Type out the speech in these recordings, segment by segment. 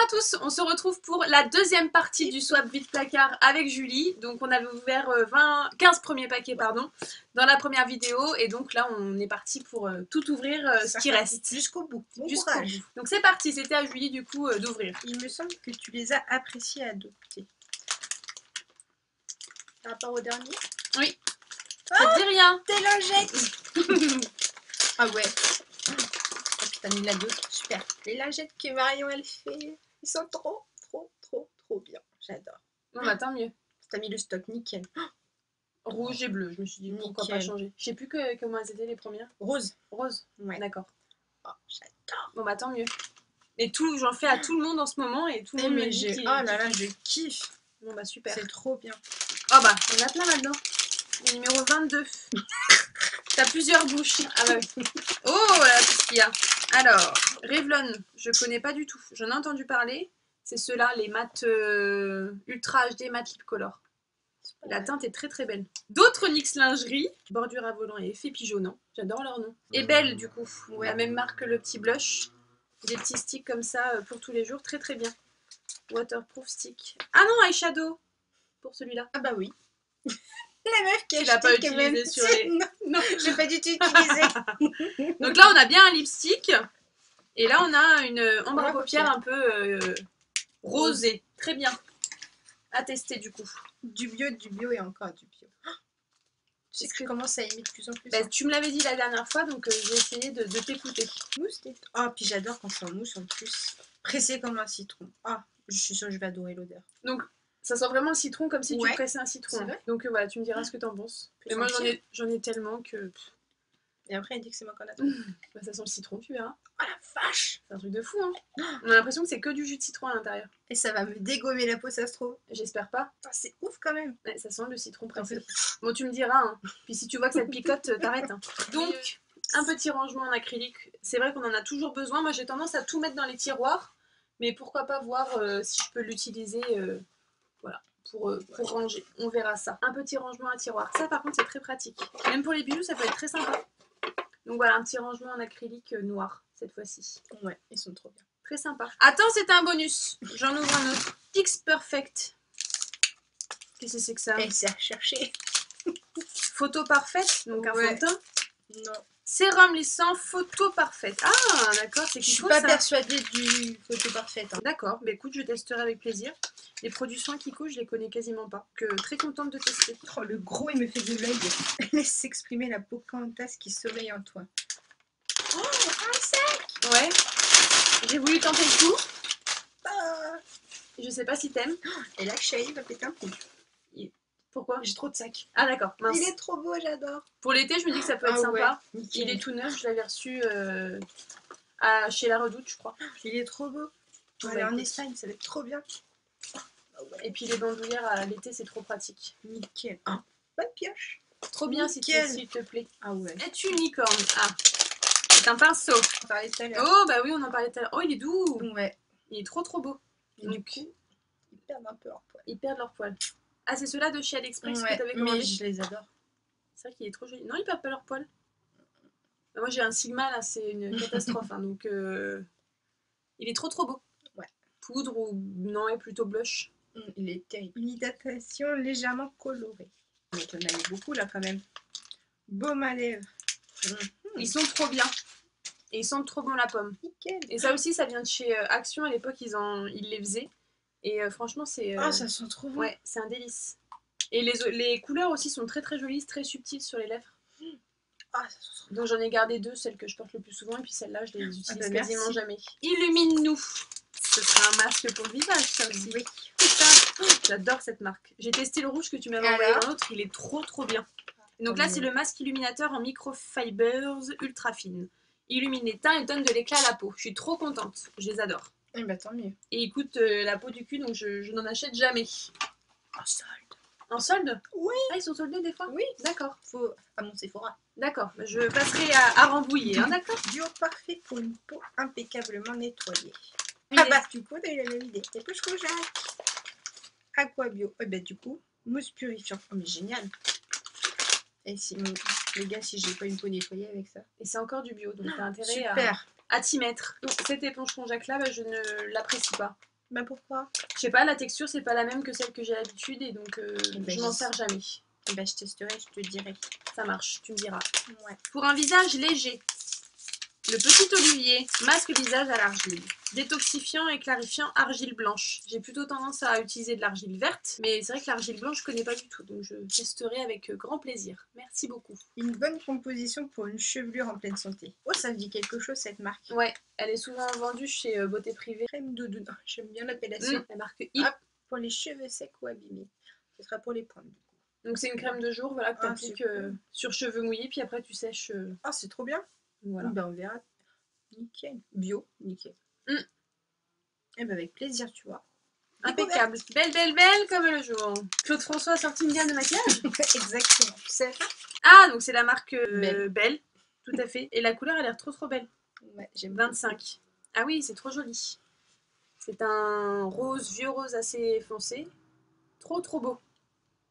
à tous, on se retrouve pour la deuxième partie du swap vide placard avec Julie. Donc on avait ouvert 15 premiers paquets pardon, dans la première vidéo et donc là on est parti pour tout ouvrir ce qui reste. Jusqu'au bout. Jusqu'au bout. Donc c'est parti, c'était à Julie du coup d'ouvrir. Il me semble que tu les as appréciés à adopter. Par rapport au dernier? Oui. Ça te dit rien? Des lingettes. Ah ouais. Oh putain, il a deux. Super. Les lingettes que Marion elle fait, ils sont trop bien. J'adore. Bon bah tant mieux. T'as mis le stock nickel. Rouge et bleu, je me suis dit pourquoi pas changer. Je sais plus comment elles étaient les premières. Rose. Rose. Ouais. D'accord. Oh, j'adore. Bon bah tant mieux. Et tout, j'en fais à tout le monde en ce moment et tout le monde me dit oh là là, je kiffe. Bon bah super. C'est trop bien. Oh bah, on a plein là-dedans. Le numéro 22. T'as plusieurs bouches. Ah bah oui. Oh là, tout ce qu'il y a. Alors, Revlon, je connais pas du tout. J'en ai entendu parler. C'est ceux-là, les mat Ultra HD Matte Lip Color. La teinte est très très belle. D'autres NYX lingerie, bordure à volant et effet pigeonnant. J'adore leur nom. Et belle du coup. Ouais. La même marque que le petit blush. Des petits sticks comme ça pour tous les jours. Très très bien. Waterproof stick. Ah non, eyeshadow. Pour celui-là. Ah bah oui. La meuf qui a pas utilisé sur les... Non, j'ai pas du tout utilisé. Donc là, on a bien un lipstick. Et là, on a une ombre à paupières un peu rosée. Très bien. À tester du coup. Du bio et encore du bio. Tu sais que je commence à aimer de plus en plus. Bah, tu me l'avais dit la dernière fois, donc j'ai essayé de t'écouter. Mousse. Oh, puis j'adore quand c'est en mousse en plus. Pressé comme un citron. Ah, je suis sûre que je vais adorer l'odeur. Donc, ça sent vraiment le citron comme si tu pressais un citron. Donc voilà, tu me diras ce que t'en penses. Et moi, j'en ai tellement que... Et après, elle dit que c'est moi qu'on attend. Bah, ça sent le citron, tu verras. Oh la vache! C'est un truc de fou, hein. On a l'impression que c'est que du jus de citron à l'intérieur. Et ça va me dégommer la peau, ça se trouve. J'espère pas. Ah, c'est ouf quand même. Ouais, ça sent le citron pressé. Bon, tu me diras, hein. Puis si tu vois que ça te picote, t'arrêtes. Hein. Donc, un petit rangement en acrylique. C'est vrai qu'on en a toujours besoin. Moi, j'ai tendance à tout mettre dans les tiroirs. Mais pourquoi pas voir si je peux l'utiliser voilà, pour ranger. On verra ça. Un petit rangement à tiroir. Ça, par contre, c'est très pratique. Même pour les bijoux, ça peut être très sympa. Donc voilà, un petit rangement en acrylique noir, cette fois-ci. Ouais, ils sont trop bien. Très sympa. Attends, c'est un bonus. J'en ouvre un autre. Fix Perfect. Qu'est-ce que c'est que ça? Elle s'est recherchée. Photo parfaite, donc un fond de teint. Non. Sérum lissant, photo parfaite. Ah, d'accord, c'est Kiko. Je suis pas persuadée du photo parfaite. Hein. D'accord, bah écoute, je testerai avec plaisir. Les produits soins Kiko, je les connais quasiment pas. Très contente de tester. Oh, le gros, il me fait de l'œil. Laisse s'exprimer la Pocahontas qui sommeille en toi. Oh, un sac! Ouais. J'ai voulu tenter le coup. Je sais pas si t'aimes. Et là, Chérie va péter un coup. Pourquoi? J'ai trop de sacs. Ah d'accord, mince. Il est trop beau, j'adore. Pour l'été, je me dis que ça peut être sympa. Ouais, il est tout neuf, je l'avais reçu chez La Redoute, je crois. Il est trop beau. On va aller en Espagne, ça va être trop bien. Et puis les bandoulières à l'été, c'est trop pratique. Nickel. Ah, bonne pioche. Trop bien s'il te plaît. Ah ouais. Es-tu unicorne? Ah, c'est un pinceau. On parlait tout à l'heure. Oh bah oui, on en parlait tout à l'heure. Oh, il est doux. Ouais. Il est trop beau. Et du coup, ils perdent un peu leur poil. Ils perdent leur poil. Ah, c'est ceux-là de chez AliExpress que t'avais commandé. Mais je les adore. C'est vrai qu'il est trop joli. Non, ils perdent pas leur poil. Bah, moi j'ai un Sigma là, c'est une catastrophe. Hein, donc il est trop beau. Ouais. Poudre ou non, et plutôt blush. Il est terrible. Une hydratation légèrement colorée. Mais t'en as eu beaucoup là quand même. Baume à lèvres. Ils sont trop bien. Et ils sentent trop bon la pomme. Nickel. Et ça aussi, ça vient de chez Action. À l'époque, ils les faisaient. Et franchement, c'est... Ah, ça sent trop bon. Ouais, c'est un délice. Et les couleurs aussi sont très très jolies, très subtiles sur les lèvres. Ah, ça sent trop bon. Donc j'en ai gardé deux, celles que je porte le plus souvent. Et puis celles-là, je les utilise quasiment jamais. Merci. Illumine-nous. Ce sera un masque pour le visage, ça aussi. Oui. J'adore cette marque. J'ai testé le rouge que tu m'avais envoyé dans l'autre, il est trop bien. Donc là, c'est le masque illuminateur en microfibers ultra fine. Illumine les teints et donne de l'éclat à la peau. Je suis trop contente, je les adore. Et bah tant mieux. Et il coûte la peau du cul, donc je n'en achète jamais. En solde. En solde? Oui. Ah, ils sont soldés des fois? Oui. D'accord. Faut à mon Sephora. D'accord, je passerai à Rambouillet, hein, d'accord? Duo parfait pour une peau impeccablement nettoyée. Ah bah du coup, on a eu la même idée. Et touche rougeac. Aqua bio. Et bah du coup, mousse purifiante. Oh mais génial. Et si les gars, si j'ai pas une peau nettoyée avec ça. Et c'est encore du bio, donc t'as intérêt super. À t'y mettre. Donc cette éponge Conjac là, bah, je ne l'apprécie pas. Bah pourquoi? Je sais pas, la texture c'est pas la même que celle que j'ai l'habitude et donc ben, je m'en sers jamais. Bah je testerai, je te dirai. Ça marche, tu me diras. Ouais. Pour un visage léger, le petit olivier, masque visage à l'argile. Détoxifiant et clarifiant argile blanche. J'ai plutôt tendance à utiliser de l'argile verte, mais c'est vrai que l'argile blanche je connais pas du tout, donc je testerai avec grand plaisir. Merci beaucoup. Une bonne composition pour une chevelure en pleine santé. Oh, ça me dit quelque chose cette marque. Ouais, elle est souvent vendue chez Beauté Privée. Crème doudoune, j'aime bien l'appellation. La marque I. Hop, pour les cheveux secs ou abîmés. Ce sera pour les pointes du coup. Donc c'est une crème de jour voilà, que tu appliques cool. sur cheveux mouillés, puis après tu sèches. Ah, c'est trop bien. Voilà. Ben, on verra. Nickel. Bio, nickel. Et ben avec plaisir, tu vois. Impeccable. Belle, belle, belle comme le jour. Claude François a sorti une gamme de maquillage. Exactement. Tu sais. Ah, donc c'est la marque Belle. Belle. Tout à fait. Et la couleur a l'air trop trop belle. Ouais, j'aime 25. Ah oui, c'est trop joli. C'est un rose, vieux rose assez foncé. Trop trop beau.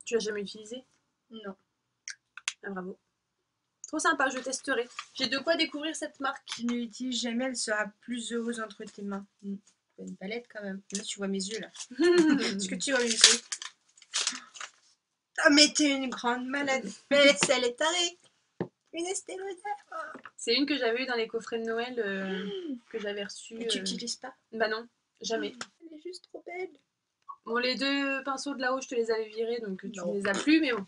Tu l'as jamais utilisé? Non. Ah bravo. Trop sympa, je testerai. J'ai de quoi découvrir cette marque. Tu ne l'utilises jamais, elle sera plus heureuse entre tes mains. Une palette quand même. Là, tu vois mes yeux là. Est-ce que tu vois mes yeux? Ah, mais t'es une grande malade. Mais laisse-elle est tarée. Une Estée Lauder. Oh. C'est une que j'avais eue dans les coffrets de Noël que j'avais reçue. Et tu n'utilises pas? Bah non, jamais. Elle est juste trop belle. Bon, les deux pinceaux de là-haut, je te les avais virés, donc tu Non. ne les as plus, mais bon.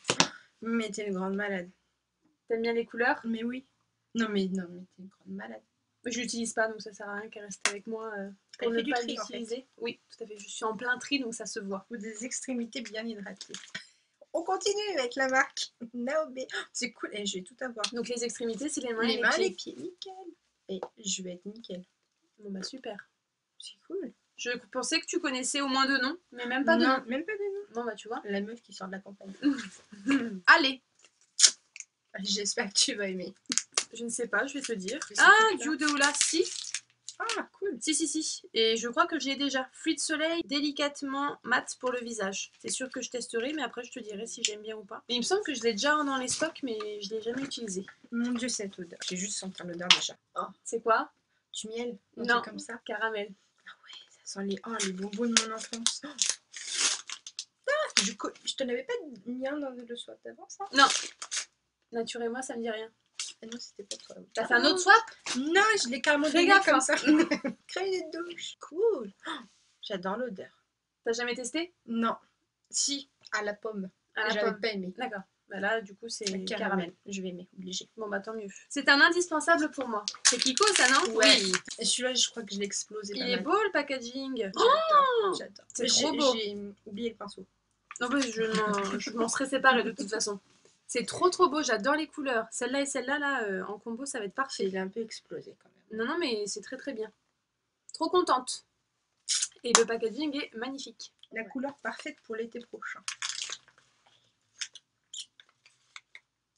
Mais t'es une grande malade. T'aimes bien les couleurs? Mais oui. Non, mais t'es une grande malade. Je l'utilise pas, donc ça sert à rien qu'elle reste avec moi pour Elle ne fait du pas tri, en l'utiliser. fait. Oui, tout à fait. Je suis en plein tri, donc ça se voit. Ou des extrémités bien hydratées. On continue avec la marque Naobe. Oh, c'est cool. Et je vais tout avoir. Donc les extrémités, c'est les mains Les et mains, les les pieds. pieds, nickel. Et je vais être nickel. Bon bah super. C'est cool. Je pensais que tu connaissais au moins deux noms, mais même pas de Non, nom. même pas de nom. Bon bah tu vois. La meuf qui sort de la campagne. Allez, J'espère que tu vas aimer. je ne sais pas, je vais te dire. Je sais Ah, pas. Dieu de Oula, si. Ah, cool. Si. Et je crois que je l'ai déjà. Fluide soleil, délicatement mat pour le visage. C'est sûr que je testerai, mais après je te dirai si j'aime bien ou pas. Mais il me semble que je l'ai déjà dans les stocks, mais je l'ai jamais utilisé. Mon dieu, cette odeur. J'ai juste senti l'odeur déjà. Oh, C'est quoi? du miel. Un Non, truc comme ça. caramel. Ah ouais, ça sent les bonbons de mon enfance. Oh. Ah, je te l'avais pas mis un dans le swap d'avant, ça? Non. Nature et moi, ça me dit rien. Ah non, c'était pas toi. T'as fait un autre swap? Non, je l'ai carrément Fais donné gaffe, comme hein. ça. Crème de douche. Cool. Oh, j'adore l'odeur. T'as jamais testé? Non. Si, à la pomme. À la J'avais pomme. pas aimé. D'accord. Bah là, du coup, c'est caramel. Je vais aimer, obligé. Bon bah tant mieux. C'est un indispensable pour moi. C'est Kiko ça, non? Ouais. Oui. Et celui-là, je crois que je l'ai explosé. Il est beau le packaging. J'adore. J'adore. C'est trop beau. J'ai oublié le pinceau. Non, bah, je m'en serais séparée de toute façon. C'est trop beau, j'adore les couleurs. Celle-là et celle-là, là, en combo, ça va être parfait. Il est un peu explosé quand même. Non, mais c'est très bien. Trop contente. Et le packaging est magnifique. La couleur parfaite pour l'été prochain.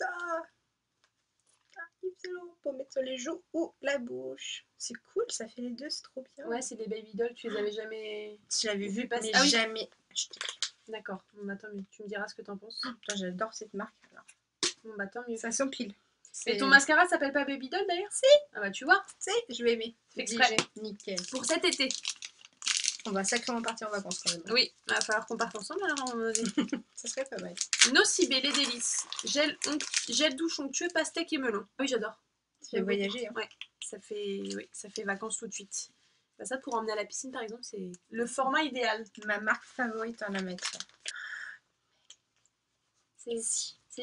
Ah, pour mettre sur les joues ou la bouche. C'est cool, ça fait les deux, c'est trop bien. Ouais, c'est des baby dolls, tu les avais jamais... Je l'avais vu passer, mais jamais acheté. D'accord, bon bah tant mieux. Tu me diras ce que t'en penses. J'adore cette marque. Alors. Bon bah tant mieux. Ça s'empile. Et ton mascara s'appelle pas Baby Doll d'ailleurs? Si. Ah bah tu vois. Si, je vais aimer. Fais exprès. Nickel. Pour cet été. On va sacrément partir en vacances quand même. Oui, il va falloir qu'on parte ensemble alors à un moment donné. Ça serait pas mal. Nocibé, les délices. Gel douche onctueux, pastèque et melon. Oui, j'adore. Ça fait voyager. Hein. Ouais, ça fait vacances tout de suite. Bah ça, pour emmener à la piscine par exemple, c'est le format idéal. Ma marque favorite en la matière. C'est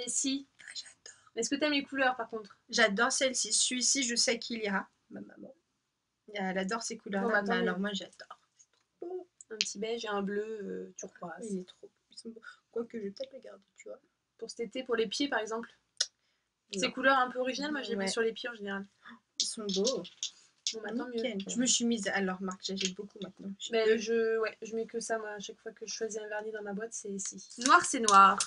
si. Ah, j'adore. Est-ce que t'aimes les couleurs par contre? J'adore celle-ci. Celui-ci, je sais qu'il ira. Ma maman. Elle adore ces couleurs-là. Bon, bah, alors moi, j'adore. Un petit beige et un bleu turquoise. Il est trop beau. Ils sont beaux. Quoique je vais peut-être le garder, tu vois. Pour cet été, pour les pieds par exemple. Non. Ces couleurs un peu originales, moi je les mets Ouais. sur les pieds en général. Ils sont beaux. Bon bah tant mieux. Je me suis mise à leur marque, j'achète beaucoup maintenant. Mais je mets que ça moi, à chaque fois que je choisis un vernis dans ma boîte, c'est ici. Noir c'est noir.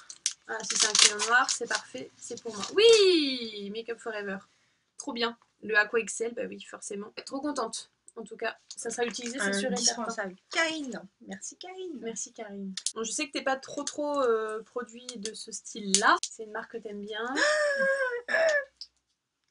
Ah, si c'est un crayon noir, c'est parfait, c'est pour moi. Oui, Make Up Forever. Trop bien. Le Aqua XL, bah oui, forcément. Trop contente. En tout cas, ça sera utilisé, c'est sûr et certain. Indispensable. Karine. Merci Karine. Merci Karine. Bon, je sais que t'es pas trop produit de ce style-là. C'est une marque que t'aimes bien.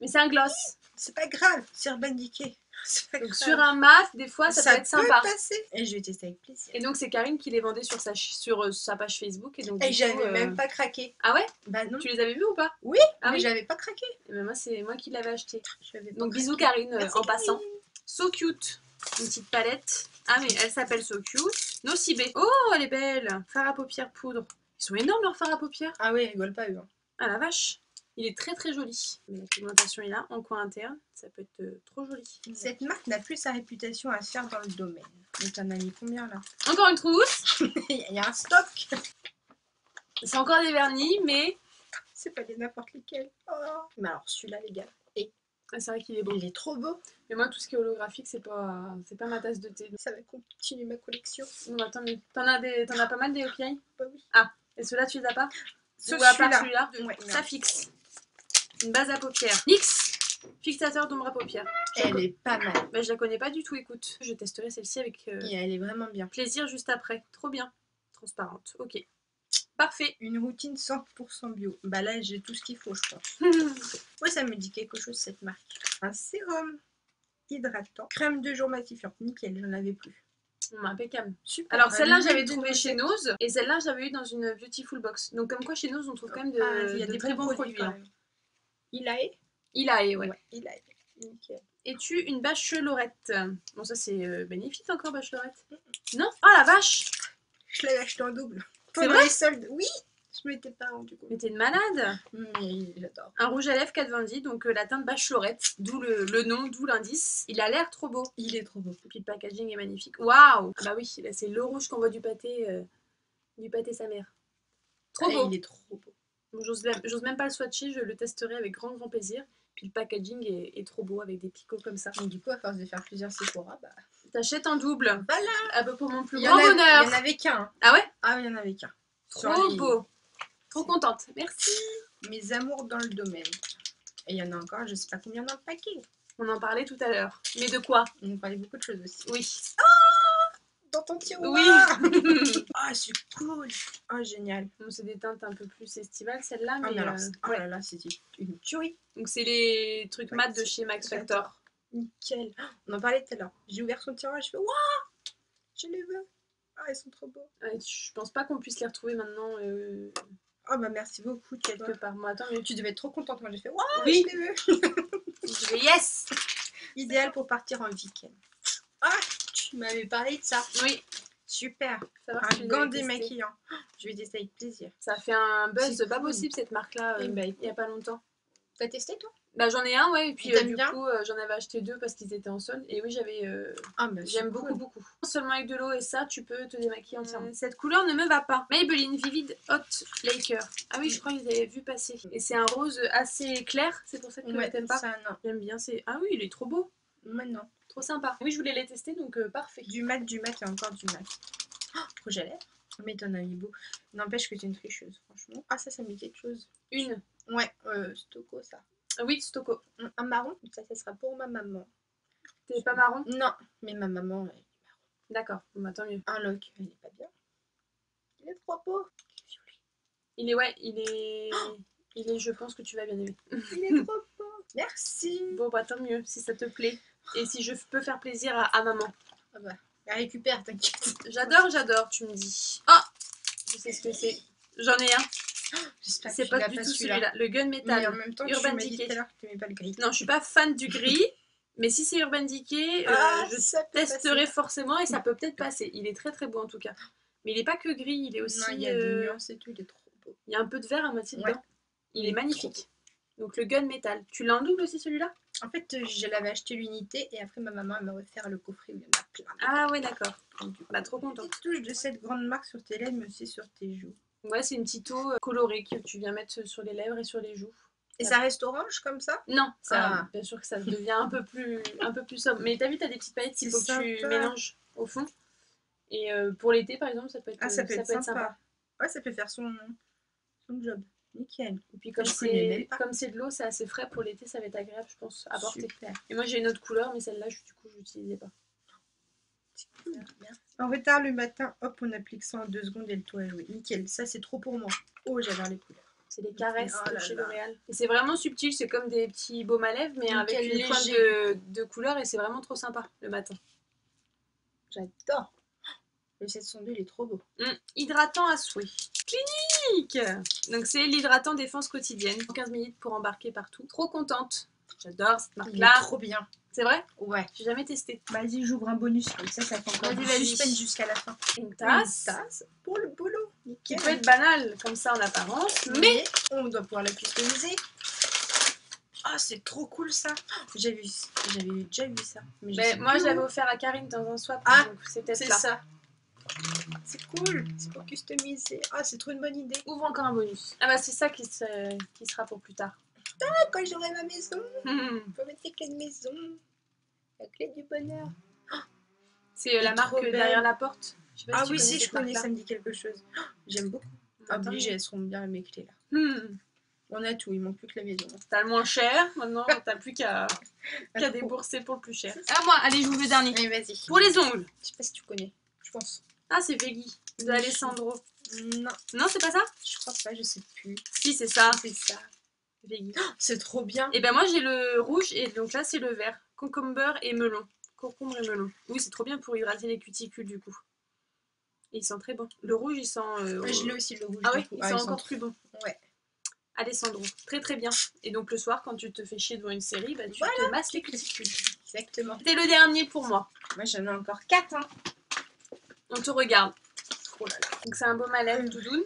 Mais c'est un gloss. C'est pas grave, c'est Urban Decay. C'est pas Donc grave. sur un mat, des fois, ça peut être sympa. passer. Et je vais tester avec plaisir. Et donc c'est Karine qui les vendait sur sa page Facebook. Et donc Et du j'avais coup, même pas craqué. Ah ouais? Bah non. Tu les avais vus ou pas? Oui, Ah mais oui. j'avais pas craqué. Et ben moi, c'est moi qui l'avais acheté. J'avais pas Donc craqué. bisous Karine Merci, en passant. Karine. So cute. Une petite palette. Ah mais elle s'appelle So Cute. Nocibé. Oh elle est belle. Fard à paupières poudre. Ils sont énormes leurs fards à paupières. Ah oui, ils rigolent pas eux. Hein. Ah la vache. Il est très très joli. Mais la pigmentation est là, en coin interne. Ça peut être trop joli. Cette marque n'a plus sa réputation à se faire dans le domaine. Donc t'en as mis combien là? Encore une trousse. Il y a un stock. C'est encore des vernis mais... C'est pas des n'importe lesquels. Oh. Mais alors celui-là les gars. Et Ah, c'est vrai qu'il est beau. il est trop beau. Mais moi tout ce qui est holographique c'est pas ma tasse de thé. Ça va continuer ma collection. Bon, attends, mais t'en as pas mal des OPI? Bah oui. Ah, et ceux-là tu les as pas? Ou à part celui-là, Ouais, ça fixe. Une base à paupières. NYX, fixateur d'ombre à paupières. Elle est pas mal. Bah, je la connais pas du tout, écoute. Je testerai celle-ci avec Et elle est vraiment bien. plaisir juste après. Trop bien. Transparente, ok. Parfait. Une routine 100% bio. Bah là j'ai tout ce qu'il faut je pense. Ouais ça me dit quelque chose cette marque. Un sérum hydratant. Crème de jour matifiante. Nickel, j'en avais plus. Impeccable. Super. Alors celle-là Un j'avais huile de trouvé chez noisette. Nose et celle-là j'avais eu dans une Beautiful Box. Donc comme quoi chez Nose on trouve quand même Il y a de des très bons produits produits. quand Hein. même. Ilae. Ilae, ouais. Ilae. Nickel. Es-tu une bachelorette? Bon ça c'est bénéfique encore bachelorette. Non? Oh la vache! Je l'avais acheté en double. C'est Pendant vrai? les soldes. Oui. Je m'étais pas rendu compte. Mais t'es une malade! Mais j'adore. Un rouge à lèvres 420, donc la teinte bachelorette, d'où le nom, d'où l'indice. Il a l'air trop beau. Il est trop beau. Et puis le packaging est magnifique. Waouh! Ah bah oui, là c'est le rouge qu'on voit du pâté sa mère. Trop beau! Il est trop beau. Bon, j'ose même pas le swatcher, je le testerai avec grand plaisir. Puis le packaging est trop beau avec des picots comme ça. Et du coup, à force de faire plusieurs Sephora, bah... T'achètes en double. Voilà! Ah bah pour mon plus Il y grand en a- bonheur. Il y en avait qu'un. Hein. Ah ouais? Ah, il y en avait qu'un. Sur Trop les- beau. Trop contente. Merci. Mes amours dans le domaine. Et il y en a encore, je sais pas combien dans le paquet. On en parlait tout à l'heure. Mais de quoi? On nous parlait beaucoup de choses aussi. Oui. Dans ton tiroir! Oui. Ah, c'est cool! Oh, génial. Bon, c'est des teintes un peu plus estivales celle-là, Ah, mais mais alors, oh ouais. là là, c'était une tuerie. Donc c'est les trucs Ouais, mat de chez Max Factor. Factor. Nickel. On en parlait tout à l'heure. J'ai ouvert son tiroir, je fais waouh! Je les veux. Ah, ils sont trop beaux. Ouais, je pense pas qu'on puisse les retrouver maintenant Oh, bah merci beaucoup, quelque part. Moi, attends, mais Tu devais être trop contente quand j'ai fait waouh! Oui. Je les veux. je vais yes. Idéal pour partir en week-end. Ah, tu m'avais parlé de ça. Oui. Super. Savoir si tu Un les gant avais testés. démaquillant. Je vais tester avec plaisir. Ça a fait un buzz C'est pas cool. possible cette marque-là Eh ben, il y a pas longtemps. T'as testé toi? Bah j'en ai un ouais et puis t'aimes du bien coup j'en avais acheté 2 parce qu'ils étaient en solde et oui Ah, bah, j'aime c'est beaucoup cool. beaucoup. Seulement avec de l'eau et ça tu peux te démaquiller entièrement. Cette couleur ne me va pas. Maybelline Vivid Hot Laker. Ah oui je crois qu'ils avaient vu passer. Et c'est un rose assez clair, c'est pour ça que Ouais, t'aimes pas. ça non. J'aime bien, c'est... Ah oui il est trop beau. Maintenant. Trop sympa. Oui je voulais les tester donc parfait. Du mat et encore du mat. Oh, rouge à lèvres. Mais t'en as mis beau. N'empêche que t'es une tricheuse, franchement. Ah, ça me dit quelque chose. Une. Ouais, Stocco, ça. Oui Stocco. Un marron, ça sera pour ma maman. T'es pas marron? Non, mais ma maman, elle est marron. D'accord, bon, bah, tant mieux. Un look, elle est pas bien. Il est trop beau. Il est, ouais, il est, je pense que tu vas bien aimer. Il est trop beau. Merci. Bon, bah tant mieux, si ça te plaît. Et si je peux faire plaisir à maman. Ah bah, elle récupère, t'inquiète. J'adore, tu me dis. Oh, je sais ce que c'est. J'en ai un. J'espère que C'est tu pas l'as du tout celui-là. celui-là. Le Gunmetal. Mais en même temps, Urban tu m'as dit Decay. tout à l'heure que tu n'aimais pas le gris. Non, je suis pas fan du gris. Mais si c'est Urban Decay, je ça peut testerai passer. forcément et ça peut peut-être passer. Il est très très beau en tout cas. Mais il est pas que gris, il est aussi. Non, il y a des nuances et tout, il est trop beau. Il y a un peu de vert à moitié Ouais. dedans. Il est magnifique. Donc le Gunmetal. Tu l'as en double aussi celui-là? En fait, je l'avais acheté l'unité et après ma maman m'a offert le coffret où il y en a plein. Ah ouais, d'accord. Bah trop contente. Petite touche de cette grande marque sur tes lèvres, mais aussi sur tes joues. Ouais, c'est une petite eau colorée que tu viens mettre sur les lèvres et sur les joues. Et ça reste orange comme ça? Non, ça, Ah. bien sûr que ça devient un peu plus sobre. Mais t'as vu, t'as des petites paillettes qu'il faut que tu sympa. mélanges au fond. Et pour l'été, par exemple, ça peut être, Ah, ça peut être sympa. Ouais, ça peut faire son job. Nickel. Et puis comme Je connais même c'est pas. comme c'est de l'eau, c'est assez frais pour l'été, ça va être agréable, je pense, à porter. Super. Et moi j'ai une autre couleur, mais celle-là, du coup, je l'utilisais pas. En retard le matin, hop, on applique ça en 2 secondes et le toit est joué. Nickel, ça c'est trop pour moi. Oh, j'adore les couleurs. C'est les caresses Oh de là chez là. L'Oréal. Et c'est vraiment subtil, c'est comme des petits baumes à lèvres, mais avec Nickel, une pointe léger. de couleur et c'est vraiment trop sympa le matin. J'adore. Le 702, il est trop beau. Hydratant à souhait. Clinique. Donc c'est l'hydratant défense quotidienne. 15 minutes pour embarquer partout. Trop contente. J'adore cette Il est marque-là. trop bien. C'est vrai? Ouais. J'ai jamais testé. Vas-y, j'ouvre un bonus comme ça fait encore Vas-y, du vas-y. suspense jusqu'à la fin. Une Une tasse. tasse pour le boulot. Qui Nickel. peut être banale comme ça en apparence, mais Mais on doit pouvoir la customiser. Ah, c'est trop cool ça. J'avais déjà vu ça. Mais je sais moi plus je l'avais où. offert à Karine dans un swap, Ah, donc c'est peut-être C'est là. ça. C'est cool. C'est pour customiser. Ah, c'est trop une bonne idée. Ouvre encore un bonus. Ah bah c'est ça qui sera pour plus tard. Ah, quand j'aurai ma maison, Hum. faut mettre les clés de maison. La clé du bonheur. C'est Elle la est marque trop belle. derrière la porte. Je sais pas Ah si tu oui, connais si, je cette connais, marque-là. ça me dit quelque chose. J'aime beaucoup. Attends. Obligé, elles seront bien mes clés là. Hum. On a tout, il manque plus que la maison. T'as le moins cher, maintenant t'as plus qu'à trop. débourser pour le plus cher. À moi, allez, j'ouvre le dernier. Allez, vas-y. Pour les ongles. Je sais pas si tu connais, je pense. Ah, c'est Veggie de Oui. Alessandro. Non, Non, c'est pas ça? je crois pas, je sais plus. Si, c'est ça. C'est ça. Veggie. C'est trop bien. Et ben moi j'ai le rouge et donc là c'est le vert. Concombre et melon. Concombre et melon. Oui, c'est trop bien pour hydrater les cuticules du coup. Et il sent très bon. Le rouge il sent. Je l'ai aussi le rouge. Ah du ouais, coup. il sent ils encore sont plus bon. Ouais. Alessandro. Très très bien. Et donc le soir quand tu te fais chier devant une série, bah, tu Voilà. te masses les cuticules. Exactement. C'était le dernier pour moi. Moi j'en ai encore 4. Hein. On te regarde. Oh là là. Donc c'est un baume à lèvres doudoune.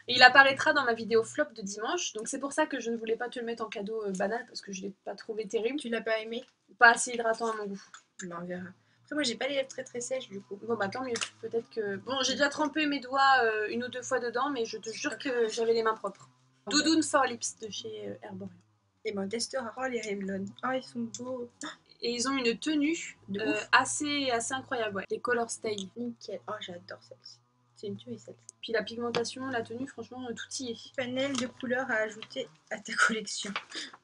Et il apparaîtra dans ma vidéo flop de dimanche. Donc c'est pour ça que je ne voulais pas te le mettre en cadeau banal parce que je ne l'ai pas trouvé terrible. Tu l'as pas aimé? Pas assez hydratant à mon goût. Ben, on verra. Après moi j'ai pas les lèvres très très sèches du coup. Bon bah tant mieux. Peut-être que... Bon, j'ai déjà trempé mes doigts une ou deux fois dedans, mais je te jure que j'avais les mains propres. Doudoune for Lips de chez Herborian. Et ben on testera. Oh les Revlon. Oh ils sont beaux. Et ils ont une tenue De ouf. assez incroyable. Ouais. Les Color Stay. Nickel. Oh j'adore celle-ci. C'est une tuerie celle-ci. Puis la pigmentation, la tenue, franchement, tout y est. Panel de couleurs à ajouter à ta collection.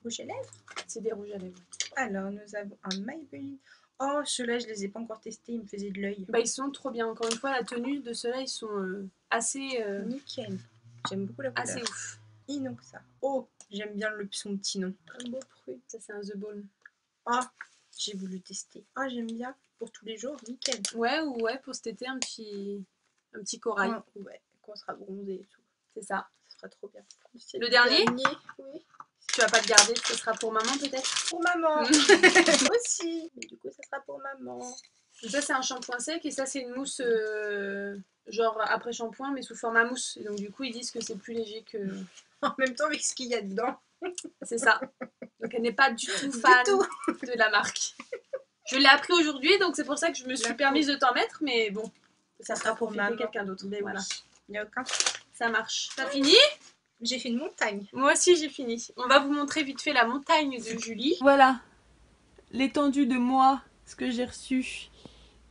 Rouge à lèvres. C'est des rouges à lèvres. Alors nous avons un Maybelline. Oh ceux-là je les ai pas encore testés, ils me faisaient de l'œil. Bah ils sont trop bien. Encore une fois, la tenue de ceux-là, ils sont assez... Nickel. J'aime beaucoup la couleur. assez ouf. Inoxa. Oh j'aime bien son petit nom. Un beau fruit. Ça c'est un The Balm. Ah j'ai voulu tester. Ah j'aime bien. Pour tous les jours, nickel. Ouais, ou ouais, pour cet été, un petit corail. Ah, ouais, quand on sera bronzé et tout. C'est ça. Ça sera trop bien. Le dernier Oui. Tu vas pas le garder, ce sera pour maman peut-être. Pour maman. Aussi. Mais du coup, ça sera pour maman. Donc ça c'est un shampoing sec et ça c'est une mousse genre après shampoing mais sous format mousse. Et donc du coup ils disent que c'est plus léger que... En même temps, avec ce qu'il y a dedans. C'est ça. Donc elle n'est pas du tout fan de la marque. Je l'ai appris aujourd'hui donc c'est pour ça que je me suis permise de t'en mettre mais bon. Ça sera pour maman. quelqu'un d'autre. Mais voilà. Il n'y a aucun. Ça marche. T'as fini? J'ai fait une montagne. Moi aussi j'ai fini. On va vous montrer vite fait la montagne de Julie. Voilà. L'étendue de moi, ce que j'ai reçu.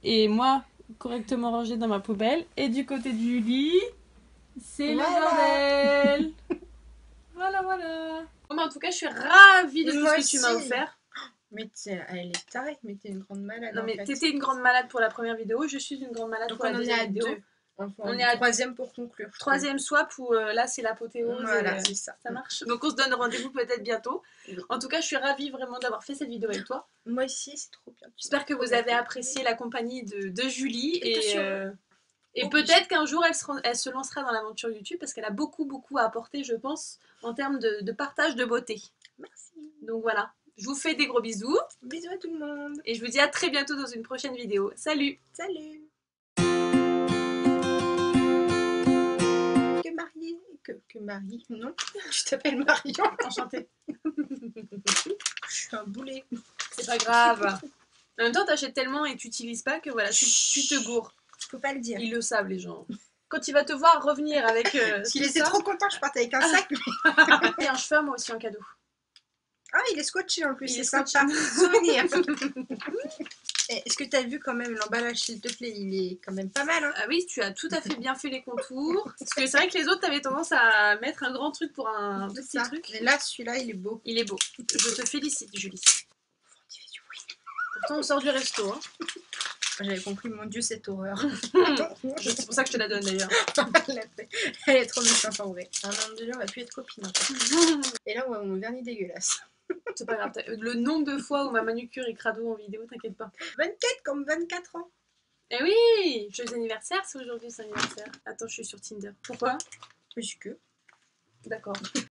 Et moi, correctement rangé dans ma poubelle. Et du côté de Julie, c'est le bordel. Voilà, voilà. Bon, bah, en tout cas, je suis ravie de tout ce que tu m'as offert. Mais elle est tarée, mais t'es une grande malade. Non, mais en fait. t'étais une grande malade pour la première vidéo, je suis une grande malade Donc pour la on en est deuxième à vidéo. 2. Enfin, On est à troisième pour conclure. Troisième swap où là c'est l'apothéose. Voilà, c'est ça. Ça marche. Donc on se donne rendez-vous peut-être bientôt. Oui. En tout cas, je suis ravie vraiment d'avoir fait cette vidéo avec toi. Moi aussi, c'est trop bien. J'espère que vous avez apprécié la compagnie de Julie et Oh, peut-être qu'un jour elle se lancera dans l'aventure YouTube parce qu'elle a beaucoup à apporter, je pense, en termes de partage de beauté. Merci. Donc voilà, je vous fais des gros bisous Bisous à tout le monde. et je vous dis à très bientôt dans une prochaine vidéo. Salut! Salut. Que Marie, non? Tu t'appelles Marion. Enchantée. Je suis un boulet. C'est pas grave. En même temps, t'achètes tellement et tu n'utilises pas que voilà, tu te gourres. Je peux pas le dire. Ils le savent, les gens. Quand il va te voir revenir avec. Il était trop content, je partais avec un sac. Et un cheveu, moi aussi, en cadeau. Ah, il est scotché en plus, Il c'est est sympa. Souvenir. Est-ce que tu as vu quand même l'emballage, s'il te plaît? Il est quand même pas mal. Hein. Ah oui, tu as tout à fait bien fait les contours. Parce que c'est vrai que les autres, t'avais tendance à mettre un grand truc pour un petit truc. Mais là, celui-là, il est beau. Il est beau. Je te félicite, Julie. Pourtant, on sort du resto. Hein. J'avais compris, mon Dieu, cette horreur. C'est pour ça que je te la donne d'ailleurs. Elle est trop méchante en vrai. Un an de on va plus être copines. Et là, on voit mon vernis dégueulasse. C'est pas grave. Le nombre de fois où ma manucure est crado en vidéo, t'inquiète pas. 24 comme 24 ans. Eh oui, joyeux anniversaire, c'est aujourd'hui son anniversaire. Attends, je suis sur Tinder. Pourquoi? Parce que. D'accord.